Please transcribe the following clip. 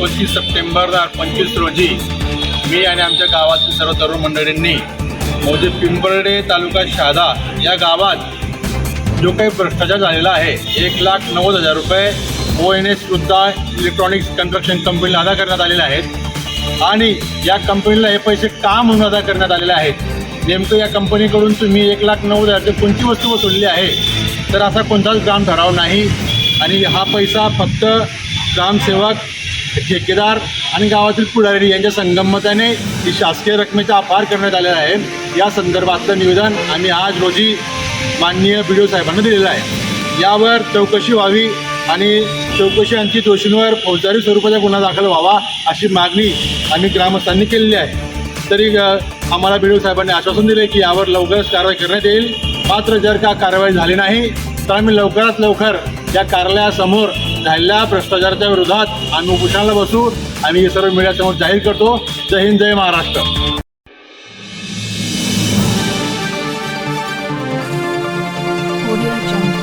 29 September 2025 रोजी मी आणि आमच्या गावातील सर्व तरुण मंडळींनी मौजे पिंपर्डे तालुका शहादा या गावात जो काही भ्रष्टाचार झालेला आहे 1,90,000 रुपये ONS सुद्धा इलेक्ट्रॉनिक्स कन्स्ट्रक्शन कंपनीला अदा करण्यात आलेले आहेत आणि या कंपनीला हे पैसे का म्हणून अदा करण्यात आलेले आहेत। नेमकं या कंपनीकडून तुम्ही 1,90,000 कोणती वस्तू वसूलली आहे तर असा कोणताच ग्राम ठराव नाही आणि हा पैसा फक्त ग्रामसेवक, ठेकेदार आणि गावातील पुढारी यांच्या संगमताने ही शासकीय रकमेचा अपहार करण्यात आलेला आहे। या संदर्भातलं निवेदन आम्ही आज रोजी माननीय BDO साहेबांना दिलेलं आहे। यावर चौकशी व्हावी आणि चौकशी दोषींवर फौजदारी स्वरूपाचा गुन्हा दाखल व्हावा अशी मागणी आम्ही ग्रामस्थांनी केलेली आहे। तरी आम्हाला BDO साहेबांनी आश्वासन दिले की यावर लवकरच कारवाई करण्यात येईल। मात्र जर का कारवाई झाली नाही तर आम्ही लवकरात लवकर या कार्यालयासमोर झालेल्या भ्रष्टाचाराच्या विरोधात आम्ही उपोषणाला बसू। आम्ही हे सर्व मीडियासमोर जाहीर करतो। जय हिंद, जय महाराष्ट्र। Audio Jungle.